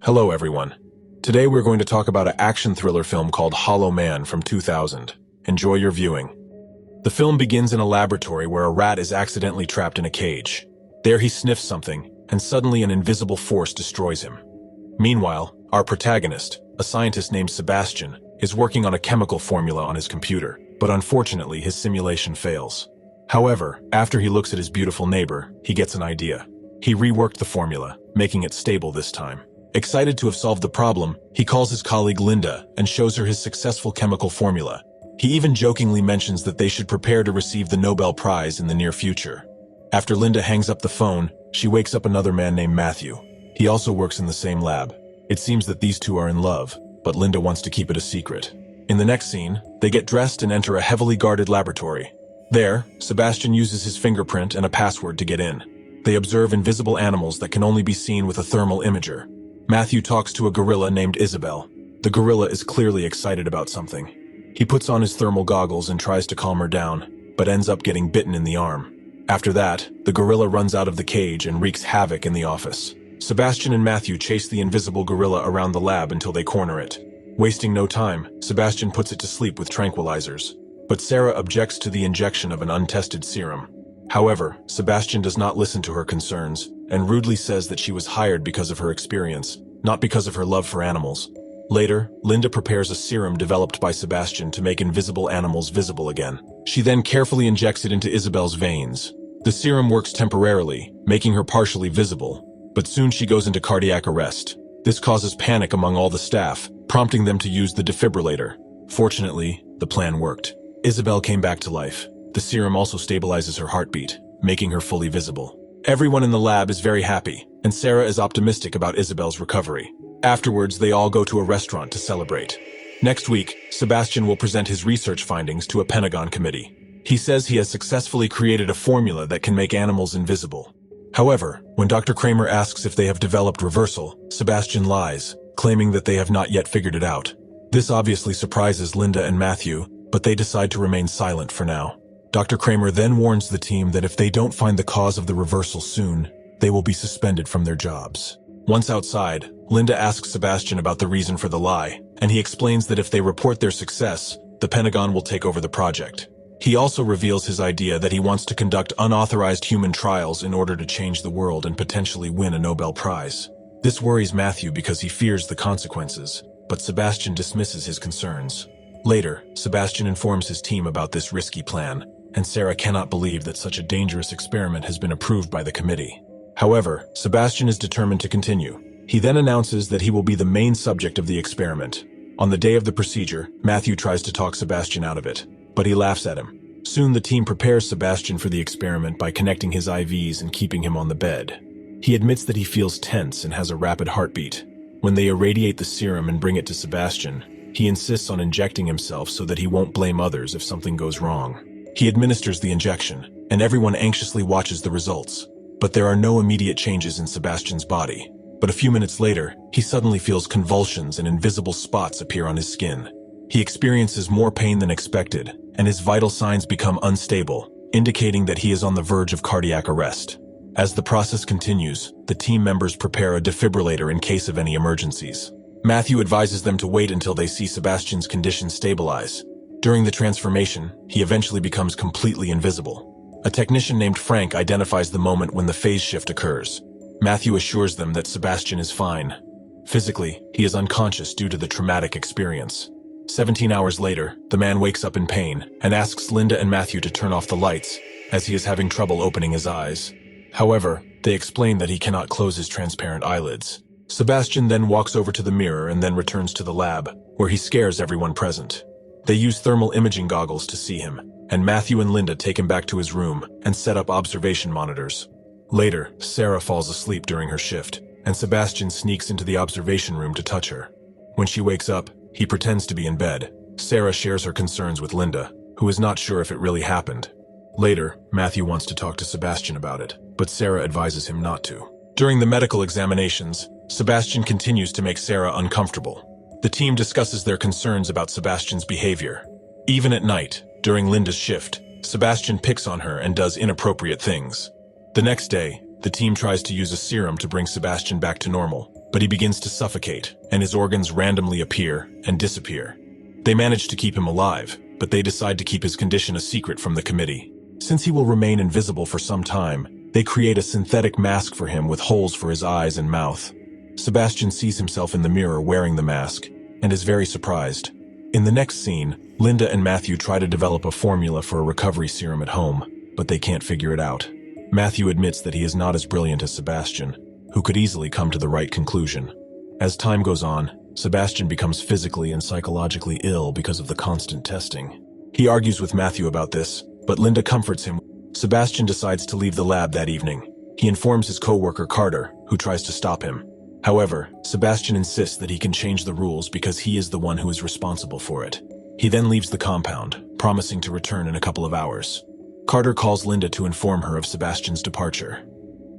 Hello everyone. Today we're going to talk about an action thriller film called Hollow Man from 2000. Enjoy your viewing. The film begins in a laboratory where a rat is accidentally trapped in a cage. There he sniffs something, and suddenly an invisible force destroys him. Meanwhile, our protagonist, a scientist named Sebastian, is working on a chemical formula on his computer, but unfortunately his simulation fails. However, after he looks at his beautiful neighbor, he gets an idea. He reworked the formula, making it stable this time. Excited to have solved the problem, he calls his colleague Linda and shows her his successful chemical formula. He even jokingly mentions that they should prepare to receive the Nobel Prize in the near future. After Linda hangs up the phone, she wakes up another man named Matthew. He also works in the same lab. It seems that these two are in love, but Linda wants to keep it a secret. In the next scene, they get dressed and enter a heavily guarded laboratory. There, Sebastian uses his fingerprint and a password to get in. They observe invisible animals that can only be seen with a thermal imager. Matthew talks to a gorilla named Isabel. The gorilla is clearly excited about something. He puts on his thermal goggles and tries to calm her down, but ends up getting bitten in the arm. After that, the gorilla runs out of the cage and wreaks havoc in the office. Sebastian and Matthew chase the invisible gorilla around the lab until they corner it. Wasting no time, Sebastian puts it to sleep with tranquilizers. But Sarah objects to the injection of an untested serum. However, Sebastian does not listen to her concerns, and rudely says that she was hired because of her experience, not because of her love for animals. Later, Linda prepares a serum developed by Sebastian to make invisible animals visible again. She then carefully injects it into Isabel's veins. The serum works temporarily, making her partially visible, but soon she goes into cardiac arrest. This causes panic among all the staff, prompting them to use the defibrillator. Fortunately, the plan worked. Isabel came back to life. The serum also stabilizes her heartbeat, making her fully visible. Everyone in the lab is very happy, and Sarah is optimistic about Isabel's recovery. Afterwards, they all go to a restaurant to celebrate. Next week, Sebastian will present his research findings to a Pentagon committee. He says he has successfully created a formula that can make animals invisible. However, when Dr. Kramer asks if they have developed reversal, Sebastian lies, claiming that they have not yet figured it out. This obviously surprises Linda and Matthew, but they decide to remain silent for now. Dr. Kramer then warns the team that if they don't find the cause of the reversal soon, they will be suspended from their jobs. Once outside, Linda asks Sebastian about the reason for the lie, and he explains that if they report their success, the Pentagon will take over the project. He also reveals his idea that he wants to conduct unauthorized human trials in order to change the world and potentially win a Nobel Prize. This worries Matthew because he fears the consequences, but Sebastian dismisses his concerns. Later, Sebastian informs his team about this risky plan, and Sarah cannot believe that such a dangerous experiment has been approved by the committee. However, Sebastian is determined to continue. He then announces that he will be the main subject of the experiment. On the day of the procedure, Matthew tries to talk Sebastian out of it, but he laughs at him. Soon the team prepares Sebastian for the experiment by connecting his IVs and keeping him on the bed. He admits that he feels tense and has a rapid heartbeat. When they irradiate the serum and bring it to Sebastian, he insists on injecting himself so that he won't blame others if something goes wrong. He administers the injection, and everyone anxiously watches the results. But there are no immediate changes in Sebastian's body. But a few minutes later, he suddenly feels convulsions and invisible spots appear on his skin. He experiences more pain than expected, and his vital signs become unstable, indicating that he is on the verge of cardiac arrest. As the process continues, the team members prepare a defibrillator in case of any emergencies. Matthew advises them to wait until they see Sebastian's condition stabilize. During the transformation, he eventually becomes completely invisible. A technician named Frank identifies the moment when the phase shift occurs. Matthew assures them that Sebastian is fine. Physically, he is unconscious due to the traumatic experience. 17 hours later, the man wakes up in pain and asks Linda and Matthew to turn off the lights, as he is having trouble opening his eyes. However, they explain that he cannot close his transparent eyelids. Sebastian then walks over to the mirror and then returns to the lab, where he scares everyone present. They use thermal imaging goggles to see him, and Matthew and Linda take him back to his room and set up observation monitors. Later, Sarah falls asleep during her shift, and Sebastian sneaks into the observation room to touch her. When she wakes up, he pretends to be in bed. Sarah shares her concerns with Linda, who is not sure if it really happened. Later, Matthew wants to talk to Sebastian about it, but Sarah advises him not to. During the medical examinations, Sebastian continues to make Sarah uncomfortable. The team discusses their concerns about Sebastian's behavior. Even at night, during Linda's shift, Sebastian picks on her and does inappropriate things. The next day, the team tries to use a serum to bring Sebastian back to normal, but he begins to suffocate, and his organs randomly appear and disappear. They manage to keep him alive, but they decide to keep his condition a secret from the committee. Since he will remain invisible for some time, they create a synthetic mask for him with holes for his eyes and mouth. Sebastian sees himself in the mirror wearing the mask, and is very surprised. In the next scene, Linda and Matthew try to develop a formula for a recovery serum at home, but they can't figure it out. Matthew admits that he is not as brilliant as Sebastian, who could easily come to the right conclusion. As time goes on, Sebastian becomes physically and psychologically ill because of the constant testing. He argues with Matthew about this, but Linda comforts him. Sebastian decides to leave the lab that evening. He informs his co-worker Carter, who tries to stop him. However, Sebastian insists that he can change the rules because he is the one who is responsible for it. He then leaves the compound, promising to return in a couple of hours. Carter calls Linda to inform her of Sebastian's departure.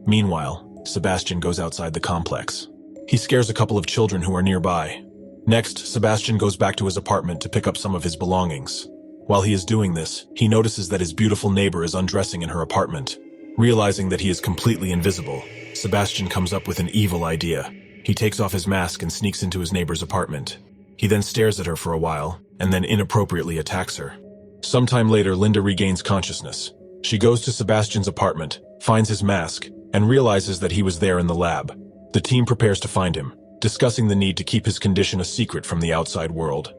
Meanwhile, Sebastian goes outside the complex. He scares a couple of children who are nearby. Next, Sebastian goes back to his apartment to pick up some of his belongings. While he is doing this, he notices that his beautiful neighbor is undressing in her apartment. Realizing that he is completely invisible, Sebastian comes up with an evil idea. He takes off his mask and sneaks into his neighbor's apartment. He then stares at her for a while, and then inappropriately attacks her. Sometime later, Linda regains consciousness. She goes to Sebastian's apartment, finds his mask, and realizes that he was there in the lab. The team prepares to find him, discussing the need to keep his condition a secret from the outside world.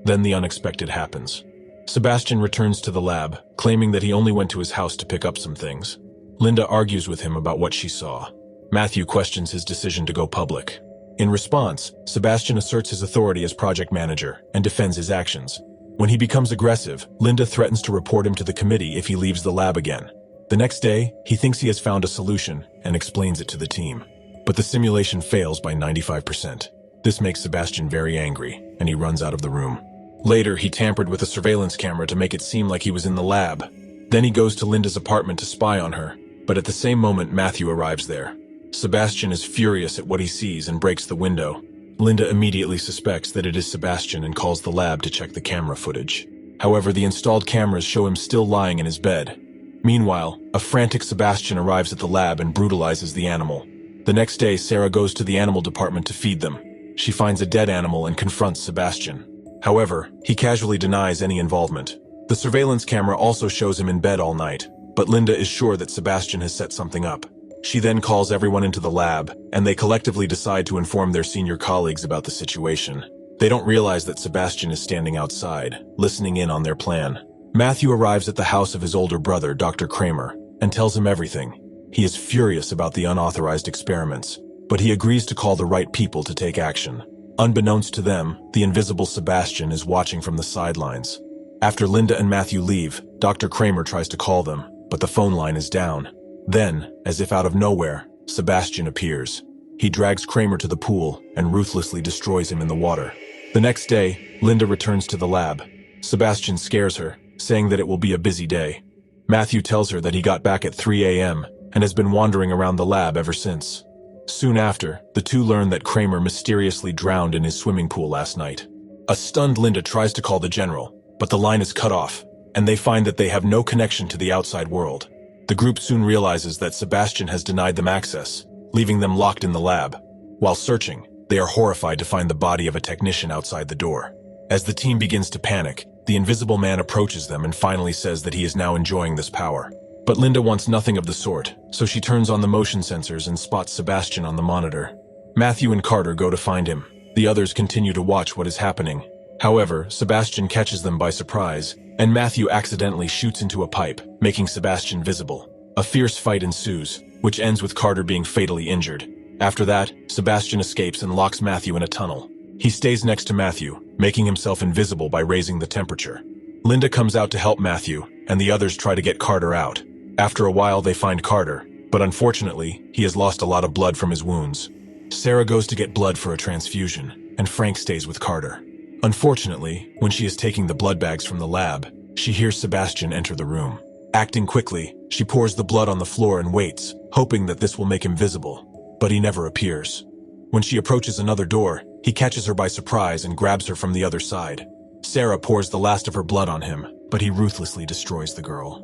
Then the unexpected happens. Sebastian returns to the lab, claiming that he only went to his house to pick up some things. Linda argues with him about what she saw. Matthew questions his decision to go public. In response, Sebastian asserts his authority as project manager and defends his actions. When he becomes aggressive, Linda threatens to report him to the committee if he leaves the lab again. The next day, he thinks he has found a solution and explains it to the team. But the simulation fails by 95%. This makes Sebastian very angry, and he runs out of the room. Later, he tampered with a surveillance camera to make it seem like he was in the lab. Then he goes to Linda's apartment to spy on her, but at the same moment Matthew arrives there. Sebastian is furious at what he sees and breaks the window. Linda immediately suspects that it is Sebastian and calls the lab to check the camera footage. However, the installed cameras show him still lying in his bed. Meanwhile, a frantic Sebastian arrives at the lab and brutalizes the animal. The next day, Sarah goes to the animal department to feed them. She finds a dead animal and confronts Sebastian. However, he casually denies any involvement. The surveillance camera also shows him in bed all night, but Linda is sure that Sebastian has set something up. She then calls everyone into the lab, and they collectively decide to inform their senior colleagues about the situation. They don't realize that Sebastian is standing outside, listening in on their plan. Matthew arrives at the house of his older brother, Dr. Kramer, and tells him everything. He is furious about the unauthorized experiments, but he agrees to call the right people to take action. Unbeknownst to them, the invisible Sebastian is watching from the sidelines. After Linda and Matthew leave, Dr. Kramer tries to call them, but the phone line is down. Then, as if out of nowhere, Sebastian appears. He drags Kramer to the pool and ruthlessly destroys him in the water. The next day, Linda returns to the lab. Sebastian scares her, saying that it will be a busy day. Matthew tells her that he got back at 3 a.m. and has been wandering around the lab ever since. Soon after, the two learn that Kramer mysteriously drowned in his swimming pool last night. A stunned Linda tries to call the general, but the line is cut off, and they find that they have no connection to the outside world. The group soon realizes that Sebastian has denied them access, leaving them locked in the lab. While searching, they are horrified to find the body of a technician outside the door. As the team begins to panic, the invisible man approaches them and finally says that he is now enjoying this power. But Linda wants nothing of the sort, so she turns on the motion sensors and spots Sebastian on the monitor. Matthew and Carter go to find him. The others continue to watch what is happening. However, Sebastian catches them by surprise, and Matthew accidentally shoots into a pipe, making Sebastian visible. A fierce fight ensues, which ends with Carter being fatally injured. After that, Sebastian escapes and locks Matthew in a tunnel. He stays next to Matthew, making himself invisible by raising the temperature. Linda comes out to help Matthew, and the others try to get Carter out. After a while, they find Carter, but unfortunately, he has lost a lot of blood from his wounds. Sarah goes to get blood for a transfusion, and Frank stays with Carter. Unfortunately, when she is taking the blood bags from the lab, she hears Sebastian enter the room. Acting quickly, she pours the blood on the floor and waits, hoping that this will make him visible, but he never appears. When she approaches another door, he catches her by surprise and grabs her from the other side. Sarah pours the last of her blood on him, but he ruthlessly destroys the girl.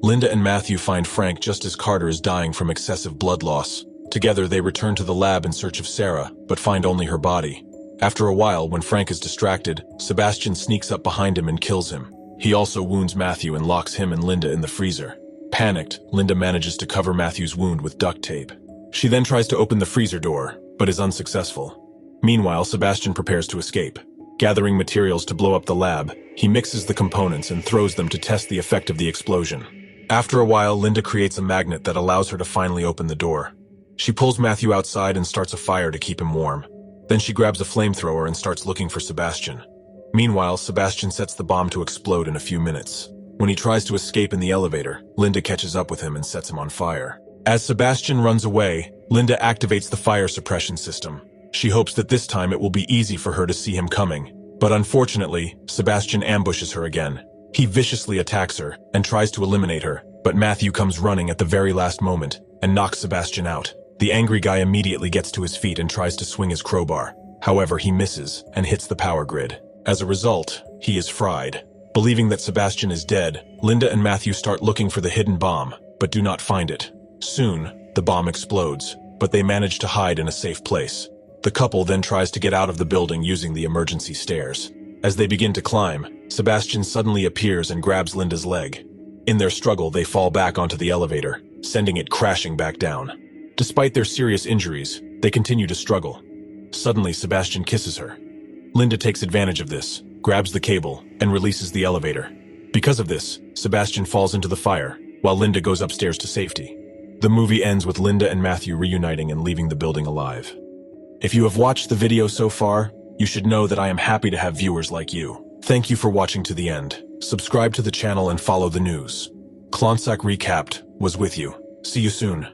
Linda and Matthew find Frank just as Carter is dying from excessive blood loss. Together, they return to the lab in search of Sarah, but find only her body. After a while, when Frank is distracted, Sebastian sneaks up behind him and kills him. He also wounds Matthew and locks him and Linda in the freezer. Panicked, Linda manages to cover Matthew's wound with duct tape. She then tries to open the freezer door, but is unsuccessful. Meanwhile, Sebastian prepares to escape. Gathering materials to blow up the lab, he mixes the components and throws them to test the effect of the explosion. After a while, Linda creates a magnet that allows her to finally open the door. She pulls Matthew outside and starts a fire to keep him warm. Then she grabs a flamethrower and starts looking for Sebastian. Meanwhile, Sebastian sets the bomb to explode in a few minutes. When he tries to escape in the elevator, Linda catches up with him and sets him on fire. As Sebastian runs away, Linda activates the fire suppression system. She hopes that this time it will be easy for her to see him coming. But unfortunately, Sebastian ambushes her again. He viciously attacks her and tries to eliminate her, but Matthew comes running at the very last moment and knocks Sebastian out. The angry guy immediately gets to his feet and tries to swing his crowbar. However, he misses and hits the power grid. As a result, he is fried. Believing that Sebastian is dead, Linda and Matthew start looking for the hidden bomb, but do not find it. Soon, the bomb explodes, but they manage to hide in a safe place. The couple then tries to get out of the building using the emergency stairs. As they begin to climb, Sebastian suddenly appears and grabs Linda's leg. In their struggle, they fall back onto the elevator, sending it crashing back down. Despite their serious injuries, they continue to struggle. Suddenly, Sebastian kisses her. Linda takes advantage of this, grabs the cable, and releases the elevator. Because of this, Sebastian falls into the fire, while Linda goes upstairs to safety. The movie ends with Linda and Matthew reuniting and leaving the building alive. If you have watched the video so far, you should know that I am happy to have viewers like you. Thank you for watching to the end. Subscribe to the channel and follow the news. Klontsak Recapped was with you. See you soon.